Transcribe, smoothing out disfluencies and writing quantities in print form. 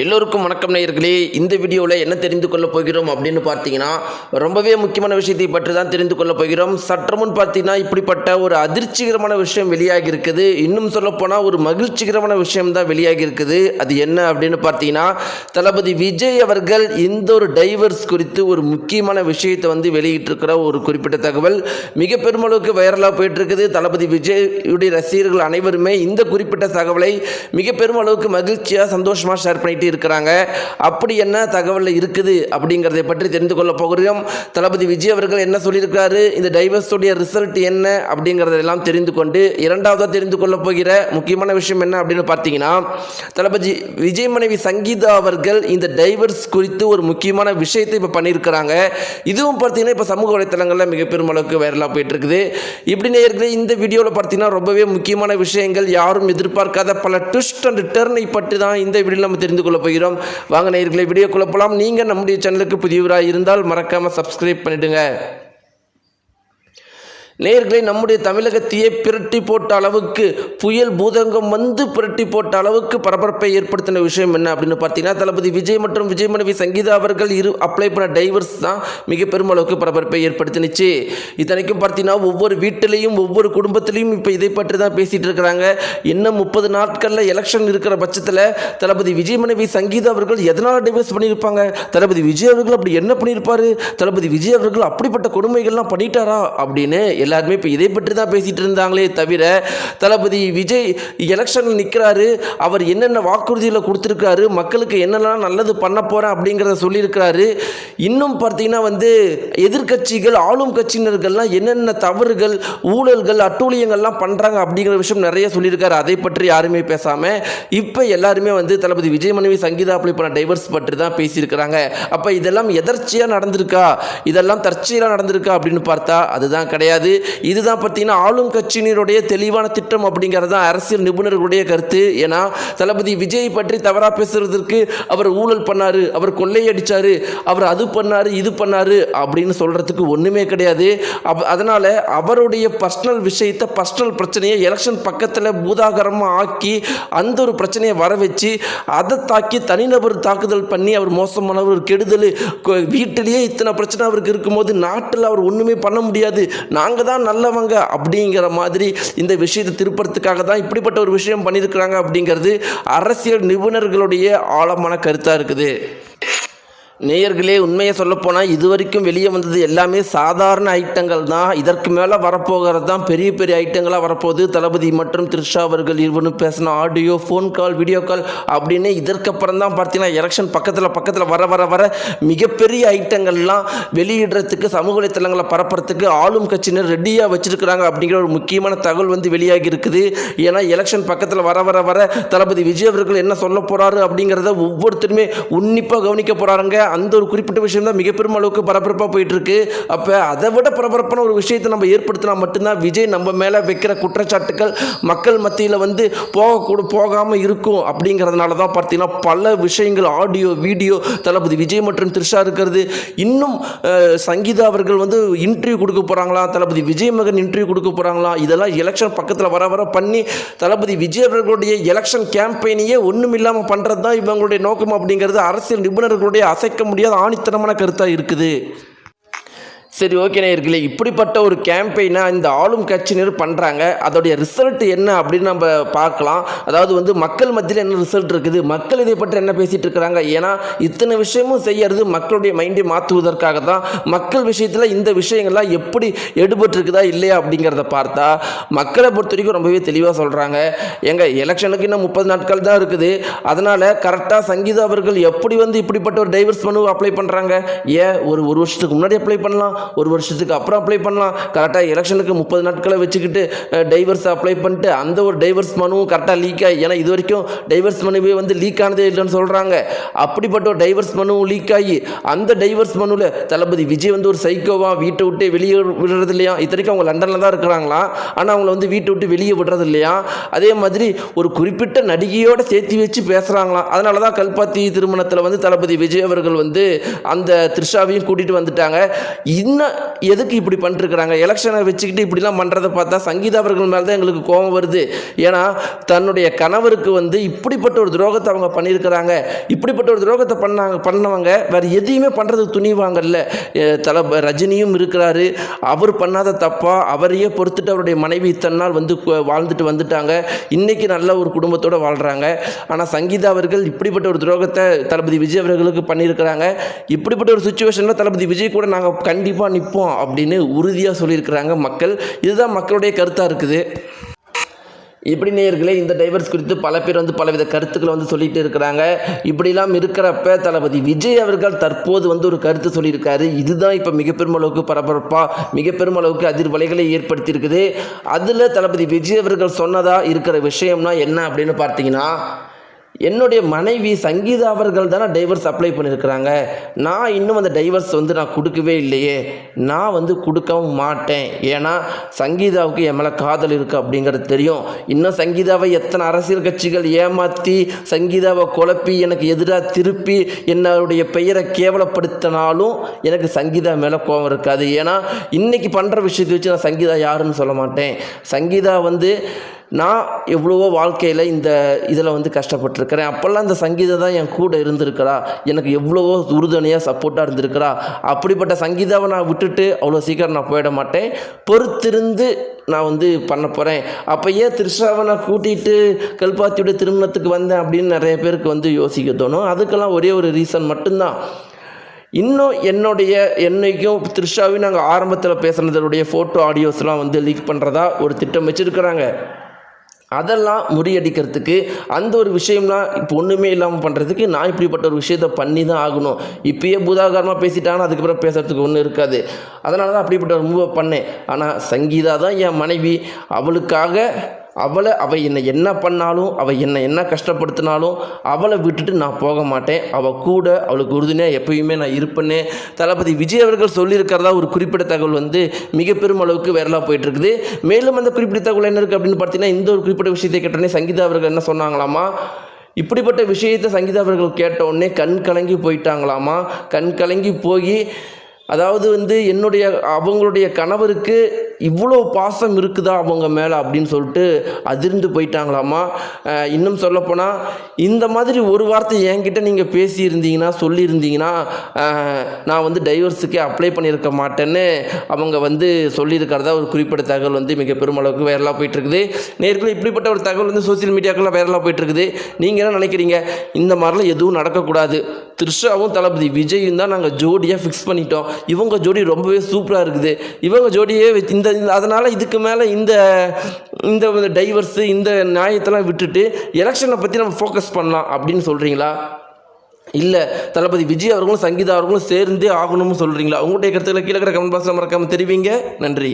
எல்லோருக்கும் வணக்கம் நேயர்களே. இந்த வீடியோவில் என்ன தெரிந்து கொள்ள போகிறோம் அப்படின்னு பார்த்தீங்கன்னா, ரொம்பவே முக்கியமான விஷயத்தை பற்றி தான் தெரிந்து கொள்ள போகிறோம். சற்று முன் பார்த்தீங்கன்னா இப்படிப்பட்ட ஒரு அதிர்ச்சிகரமான விஷயம் வெளியாகி இருக்குது. இன்னும் சொல்லப்போனால் ஒரு மகிழ்ச்சிகரமான விஷயம் தான் வெளியாகி இருக்குது. அது என்ன அப்படின்னு பார்த்தீங்கன்னா, தளபதி விஜய் அவர்கள் இந்த ஒரு டைவர்ஸ் குறித்து ஒரு முக்கியமான விஷயத்தை வெளியிட்டிருக்கிற ஒரு குறிப்பிட்ட தகவல் மிக பெருமளவுக்கு வைரலாக போயிட்டுருக்குது. தளபதி விஜயுடைய ரசிகர்கள் அனைவருமே இந்த குறிப்பிட்ட தகவலை மிக பெருமளவுக்கு மகிழ்ச்சியாக சந்தோஷமாக ஷேர் பண்ணிட்டு இருக்கிறாங்க. அப்படி என்ன தகவல் இருக்குது அப்படிங்கிறதை பற்றி தெரிந்து கொள்ள போகிறோம். தளபதி விஜய் அவர்கள் என்ன சொல்லியிருக்காரு, இந்த டைவர்ஸுடைய ரிசல்ட் என்ன அப்படிங்கிறதெல்லாம் தெரிந்து கொண்டு இரண்டாவதாக தெரிந்து கொள்ள போகிற முக்கியமான விஷயம் என்ன அப்படின்னு பார்த்தீங்கன்னா, தளபதி விஜய் மனைவி சங்கீதா அவர்கள் இந்த டைவர்ஸ் குறித்து ஒரு முக்கியமான விஷயத்தை இப்போ பண்ணியிருக்கிறாங்க. இதுவும் பார்த்தீங்கன்னா இப்போ சமூக வலைத்தளங்களில் மிக பெருமளவுக்கு வைரலாக போயிட்டு இருக்குது. இப்படி நேயர்களே, இந்த வீடியோவில் பார்த்தீங்கன்னா ரொம்பவே முக்கியமான விஷயங்கள், யாரும் எதிர்பார்க்காத பல ட்விஸ்ட் அண்ட் டர்னை பற்றி தான் இந்த வீடியோவில் நம்ம தெரிந்து கொள்ள போகிறோம். வாங்க நேயர்களே, வீடியோக்குள்ள போலாம். நீங்கள் நம்முடைய சேனலுக்கு புதியவராக இருந்தால் மறக்காம சப்ஸ்கிரைப் பண்ணிடுங்க. நேயர்களே, நம்முடைய தமிழகத்தையே பிரட்டி போட்ட அளவுக்கு, புயல் பூதங்கம் பிரட்டி போட்ட அளவுக்கு பரபரப்பை ஏற்படுத்தின விஷயம் என்ன அப்படின்னு பார்த்தீங்கன்னா, தளபதி விஜய் மற்றும் விஜய் மனைவி சங்கீதா அவர்கள் அப்ளை பண்ண டைவர்ஸ் தான் மிக பெருமளவுக்கு பரபரப்பை ஏற்படுத்தினுச்சு. இத்தனைக்கும் பார்த்தீங்கன்னா ஒவ்வொரு வீட்டிலையும் ஒவ்வொரு குடும்பத்திலையும் இப்போ இதை பற்றி தான் பேசிகிட்டு இருக்கிறாங்க. இன்னும் 30 நாட்களில் எலெக்ஷன் இருக்கிற பட்சத்தில் தளபதி விஜய் மனைவி சங்கீதா அவர்கள் எதனால் டைவர்ஸ் பண்ணியிருப்பாங்க, தளபதி விஜய் அவர்கள் அப்படி என்ன பண்ணியிருப்பாரு, தளபதி விஜய் அவர்கள் அப்படிப்பட்ட கொடுமைகள்லாம் பண்ணிட்டாரா அப்படின்னு எல்லாருமே இப்போ இதை பற்றி தான் பேசிகிட்டு இருந்தாங்களே தவிர, தளபதி விஜய் எலெக்ஷனில் நிற்கிறாரு, அவர் என்னென்ன வாக்குறுதிகளை கொடுத்துருக்காரு, மக்களுக்கு என்னெல்லாம் நல்லது பண்ண போகிறேன் அப்படிங்கிறத சொல்லியிருக்கிறாரு. இன்னும் பார்த்தீங்கன்னா எதிர்கட்சிகள் ஆளும் கட்சியினர்கள்லாம் என்னென்ன தவறுகள், ஊழல்கள், அட்டூழியங்கள்லாம் பண்ணுறாங்க அப்படிங்கிற விஷயம் நிறைய சொல்லியிருக்காரு. அதை பற்றி யாருமே பேசாமல் இப்போ எல்லாருமே தளபதி விஜய் மனைவி சங்கீதா அப்ளை பண்ண டைவர்ஸ் பற்றி தான் பேசியிருக்கிறாங்க. அப்போ இதெல்லாம் எதர்ச்சியாக நடந்திருக்கா, இதெல்லாம் தற்செயலாக நடந்திருக்கா அப்படின்னு பார்த்தா அதுதான் கிடையாது. இதுதான் பார்த்தீங்கன்னா ஆளும் கட்சியினருடைய தெளிவான திட்டம் அப்படிங்கிறது தான் அரசியல் நிபுணர்களுடைய கருத்து. ஏன்னா தளபதி விஜய் பற்றி தவறாக பேசுறதுக்கு, அவர் ஊழல் பண்ணாரு, அவர் கொள்ளையடிச்சாரு, அவர் அது பண்ணாரு, இது பண்ணாரு அப்படின்னு சொல்றதுக்கு ஒன்றுமே கிடையாது. அதனால அவருடைய பர்சனல் விஷயத்தை, பர்சனல் பிரச்சனையை எலெக்ஷன் பக்கத்தில் பூதாகரமாக ஆக்கி அந்த ஒரு பிரச்சனையை வர வச்சு அதை தாக்கி தனிநபர் தாக்குதல் பண்ணி அவர் மோசமானவர், கெடுதல், வீட்டிலேயே இத்தனை பிரச்சனை அவருக்கு இருக்கும்போது நாட்டில் அவர் ஒன்றுமே பண்ண முடியாது, நாங்கள் தான் நல்லவங்க அப்படிங்கிற மாதிரி இந்த விஷயத்தை திருப்பறதுக்காக தான் இப்படிப்பட்ட ஒரு விஷயம் பண்ணியிருக்கிறாங்க அப்படிங்கிறது அரசியல் நிபுணர்களுடைய ஆழமான கருத்தாக இருக்குது. நேயர்களே, உண்மையை சொல்லப்போனால் இதுவரைக்கும் வெளியே வந்தது எல்லாமே சாதாரண ஐட்டங்கள் தான். இதற்கு மேலே வரப்போகிறது தான் பெரிய பெரிய ஐட்டங்களாக வரப்போகுது. தளபதி மற்றும் த்ரிஷா அவர்கள் இருவரும் பேசின audio, phone call, video call அப்படின்னு இதற்கப்புறம் தான் பார்த்தீங்கன்னா எலெக்ஷன் பக்கத்தில் வர மிகப்பெரிய ஐட்டங்கள்லாம் வெளியிடுறதுக்கு, சமூக வலைத்தளங்களை பரப்புறதுக்கு ஆளும் கட்சியினர் ரெடியாக வச்சிருக்கிறாங்க அப்படிங்கிற ஒரு முக்கியமான தகவல் வெளியாகி இருக்குது. ஏன்னா எலெக்ஷன் பக்கத்தில் வர தளபதி விஜய் அவர்கள் என்ன சொல்ல போகிறாரு அப்படிங்கிறத ஒவ்வொருத்தருமே உன்னிப்பாக கவனிக்க போகிறாங்க. அந்த ஒரு குறிப்பிட்ட விஷயம் தான் மிக பெரும் அளவுக்கு பரபரப்பாக போயிட்டு இருக்கு. அப்போ அதை விட பரபரப்பான ஒரு விஷயத்தை நம்ம ஏற்படுத்தினா மட்டும்தான் விஜய் நம்ம மேலே வைக்கிற குற்றச்சாட்டுகள் மக்கள் மத்தியில் போகாமல் இருக்கும். அப்படிங்கிறதுனால தான் பார்த்தீங்கன்னா பல விஷயங்கள், ஆடியோ, வீடியோ, தளபதி விஜய் மற்றும் த்ரிஷா இருக்கிறது. இன்னும் சங்கீதா அவர்கள் இன்டர்வியூ கொடுக்க போகிறாங்களா, தளபதி விஜய் மகன் இன்டர்வியூ கொடுக்க போகிறாங்களா, இதெல்லாம் எலெக்ஷன் பக்கத்தில் வர பண்ணி தளபதி விஜய் அவர்களுடைய எலெக்ஷன் கேம்பெயினையே ஒன்றும் இல்லாமல் பண்ணுறது தான் இவங்களுடைய நோக்கம் அப்படிங்கிறது அரசியல் நிபுணர்களுடைய அசைக்க முடியாத ஆணித்தனமான கருத்தாக இருக்குது. சரி, ஓகே நேயர்களே, இப்படிப்பட்ட ஒரு கேம்பெயினை இந்த ஆளும் கட்சியினர் பண்ணுறாங்க. அதோடைய ரிசல்ட் என்ன அப்படின்னு நம்ம பார்க்கலாம். அதாவது மக்கள் மத்தியில் என்ன ரிசல்ட் இருக்குது, மக்கள் இதை பற்றி என்ன பேசிகிட்டு இருக்கிறாங்க. ஏன்னா இத்தனை விஷயமும் செய்யறது மக்களுடைய மைண்டை மாற்றுவதற்காக தான். மக்கள் விஷயத்தில் இந்த விஷயங்கள்லாம் எப்படி எடுபட்டுருக்குதா இல்லையா அப்படிங்கிறத பார்த்தா மக்களை பொறுத்த வரைக்கும் ரொம்பவே தெளிவாக சொல்கிறாங்க. எங்கள் எலெக்ஷனுக்கு இன்னும் 30 நாட்கள் தான் இருக்குது. அதனால் கரெக்டாக சங்கீதா அவர்கள் எப்படி இப்படிப்பட்ட ஒரு டைவர்ஸ் மனு அப்ளை பண்ணுறாங்க. ஏன் ஒரு வருஷத்துக்கு முன்னாடி அப்ளை பண்ணலாம், ஒரு வருஷத்துக்கு அப்புறம் அப்ளை பண்ணலாம். கரெக்டாக எலெக்ஷனுக்கு 30 நாட்களை வச்சுக்கிட்டு டைவர்ஸ் அப்ளை பண்ணிட்டு அந்த ஒரு டைவர்ஸ் மனுவும் கரெக்டாக லீக் ஆகி, ஏன்னா இது வரைக்கும் டைவர்ஸ் மனுவே லீக் ஆனதே இல்லைன்னு சொல்கிறாங்க. அப்படிப்பட்ட ஒரு டைவர்ஸ் மனுவும் லீக் ஆகி அந்த டைவர்ஸ் மனுவில் தளபதி விஜய் ஒரு சைக்கோவா வீட்டை விட்டு வெளியே விடுறது இல்லையா. இத்தனைக்கும் அவங்க லண்டனில் தான் இருக்கிறாங்களா, ஆனால் அவங்கள வீட்டை விட்டு வெளியே விடுறது இல்லையா. அதே மாதிரி ஒரு குறிப்பிட்ட நடிகையோடு சேர்த்து வச்சு பேசுகிறாங்களாம். அதனால தான் கல்பாத்தி திருமணத்தில் தளபதி விஜய் அவர்கள் அந்த த்ரிஷாவையும் கூட்டிகிட்டு வந்துட்டாங்க. இந்த இன்னும் எதுக்கு இப்படி பண்ணிட்டுருக்குறாங்க? எலெக்ஷனை வச்சுக்கிட்டு இப்படிலாம் பண்ணுறதை பார்த்தா சங்கீதா அவர்கள் மேலே தான் எங்களுக்கு கோபம் வருது. ஏன்னா தன்னுடைய கணவருக்கு வந்து இப்படிப்பட்ட ஒரு துரோகத்தை அவங்க பண்ணியிருக்கிறாங்க. இப்படிப்பட்ட ஒரு துரோகத்தை பண்ணவங்க வேறு எதையுமே பண்ணுறதுக்கு துணிவாங்கல்ல. ரஜினியும் இருக்கிறாரு, அவர் பண்ணாத தப்பா அவரையே பொறுத்துட்டு அவருடைய மனைவி இத்தனை நாள் வந்து வாழ்ந்துட்டு வந்துட்டாங்க. இன்றைக்கி நல்ல ஒரு குடும்பத்தோடு வாழ்கிறாங்க. ஆனால் சங்கீதா அவர்கள் இப்படிப்பட்ட ஒரு துரோகத்தை தளபதி விஜய் அவர்களுக்கு பண்ணியிருக்கிறாங்க. இப்படிப்பட்ட ஒரு சுச்சுவேஷனில் தளபதி விஜய் கூட நாங்கள் கண்டிப்பாக நிற்போம் அப்படின்னு உறுதியாக சொல்லியிருக்கிறாங்க மக்கள். இதுதான் மக்களுடைய கருத்தாக இருக்குது. இப்படி நேயர்களே, இந்த டைவர்ஸ் குறித்து பல பேர் வந்து பலவித கருத்துக்களை வந்து சொல்லிட்டு இருக்கிறாங்க. இப்படிலாம் இருக்கிறப்ப தளபதி விஜய் அவர்கள் தற்போது வந்து ஒரு கருத்து சொல்லியிருக்காரு. இதுதான் இப்போ மிக பெருமளவுக்கு பரபரப்பாக மிக பெருமளவுக்கு அதிர்வலைகளை ஏற்படுத்தியிருக்குது. அதில் தளபதி விஜய் அவர்கள் சொன்னதாக இருக்கிற விஷயம்னா என்ன அப்படின்னு பார்த்தீங்கன்னா, என்னுடைய மனைவி சங்கீதா அவர்கள் தானே டைவர்ஸ் அப்ளை பண்ணியிருக்கிறாங்க. நான் இன்னும் அந்த டைவர்ஸ் வந்து நான் கொடுக்கவே இல்லையே, நான் வந்து கொடுக்கவும் மாட்டேன். ஏன்னா சங்கீதாவுக்கு என் மேலே காதல் இருக்குது அப்படிங்கிறது தெரியும். இன்னும் சங்கீதாவை எத்தனை அரசியல் கட்சிகள் ஏமாற்றி சங்கீதாவை குழப்பி எனக்கு எதிராக திருப்பி என்னுடைய பெயரை கேவலப்படுத்தினாலும் எனக்கு சங்கீதா மேலே கோபம் இருக்காது. ஏன்னா இன்றைக்கி பண்ணுற விஷயத்தை வச்சு நான் சங்கீதா யாருன்னு சொல்ல மாட்டேன். சங்கீதா வந்து நான் எவ்வளவோ வாழ்க்கையில் இந்த இதில் வந்து கஷ்டப்பட்டுருக்கிறேன். அப்போல்லாம் இந்த சங்கீதா தான் என் கூட இருந்திருக்கிறா, எனக்கு எவ்வளவோ உறுதுணையாக சப்போர்ட்டாக இருந்திருக்கிறா. அப்படிப்பட்ட சங்கீதாவை நான் விட்டுட்டு அவ்வளோ சீக்கிரம் நான் போயிட மாட்டேன். பொறுத்திருந்து நான் வந்து பண்ண போகிறேன். அப்போ ஏன் த்ரிஷாவை நான் கூட்டிகிட்டு கல்பாத்தியோட திருமணத்துக்கு வந்தேன் அப்படின்னு நிறைய பேருக்கு வந்து யோசிக்க தோணும். அதுக்கெல்லாம் ஒரே ஒரு ரீசன் மட்டும்தான். இன்னும் என்னைக்கும் த்ரிஷாவையும் நாங்கள் ஆரம்பத்தில் பேசுனதனுடைய ஃபோட்டோ ஆடியோஸ்லாம் வந்து லீக் பண்ணுறதா ஒரு திட்டம் வச்சுருக்கிறாங்க. அதெல்லாம் முறியடிக்கிறதுக்கு அந்த ஒரு விஷயம்லாம் இப்போ ஒன்றுமே இல்லாமல் பண்ணுறதுக்கு நான் இப்படிப்பட்ட ஒரு விஷயத்தை பண்ணி தான் ஆகணும். இப்போயே பூதாகாரமாக பேசிட்டாங்கன்னா அதுக்கப்புறம் பேசுகிறதுக்கு ஒன்றும் இருக்காது. அதனால தான் அப்படிப்பட்ட ஒரு மூவை பண்ணேன். ஆனால் சங்கீதா தான் என் மனைவி. அவளுக்காக அவள் என்னை என்ன பண்ணாலும், அவள் என்னை என்ன கஷ்டப்படுத்தினாலும் அவளை விட்டுட்டு நான் போக மாட்டேன். அவள் கூட அவளுக்கு உறுதுணையாக எப்பயுமே நான் இருப்பேன்னு தளபதி விஜய் அவர்கள் சொல்லியிருக்கிறதா ஒரு குறிப்பிட்ட தகவல் வந்து மிக பெரும் அளவுக்கு வைரலாக போயிட்டுருக்குது. மேலும் அந்த குறிப்பிட்ட தகவல் என்ன இருக்குது அப்படின்னு பார்த்தீங்கன்னா, இந்த ஒரு குறிப்பிட்ட விஷயத்தை கேட்டோடனே சங்கீதா அவர்கள் என்ன சொன்னாங்களாமா, இப்படிப்பட்ட விஷயத்தை சங்கீதா அவர்கள் கேட்ட உடனே கண் கலங்கி போயிட்டாங்களாமா. கண் கலங்கி போய் அதாவது வந்து அவங்களுடைய கணவருக்கு இவ்வளோ பாசம் இருக்குதா அவங்க மேலே அப்படின்னு சொல்லிட்டு அதிர்ந்து போயிட்டாங்களாமா. இன்னும் சொல்லப்போனால் இந்த மாதிரி ஒரு வார்த்தை என்கிட்ட நீங்கள் பேசியிருந்தீங்கன்னா சொல்லியிருந்தீங்கன்னா நான் வந்து டைவர்ஸுக்கே அப்ளை பண்ணியிருக்க மாட்டேன்னு அவங்க வந்து சொல்லியிருக்கிறதா ஒரு குறிப்பிட்ட தகவல் வந்து மிக பெருமளவுக்கு வைரலாக போயிட்டுருக்குது. நேர்களை இப்படிப்பட்ட ஒரு தகவல் வந்து சோசியல் மீடியாக்கெல்லாம் வைரலாக போயிட்டுருக்குது. நீங்கள் என்ன நினைக்கிறீங்க? இந்த மாதிரிலாம் எதுவும் நடக்கக்கூடாது. த்ரிஷாவும் தளபதி விஜயும் தான் நாங்கள் ஜோடியாக ஃபிக்ஸ் பண்ணிட்டோம். இவங்க ஜோடி ரொம்பவே சூப்பராக இருக்குது. இவங்க ஜோடியே அதனால் இதுக்கு மேலே இந்த டைவர்ஸு இந்த நியாயத்தெல்லாம் விட்டுட்டு எலெக்ஷனை பற்றி நம்ம ஃபோக்கஸ் பண்ணலாம் அப்படின்னு சொல்கிறீங்களா? இல்லை தளபதி விஜய் அவர்களும் சங்கீதா அவர்களும் சேர்ந்தே ஆகணும்னு சொல்கிறீங்களா? உங்களுடைய கருத்துக்களை கீழே கமெண்ட் பாக்ஸில் மறக்காமல் தெரிவிங்க. நன்றி.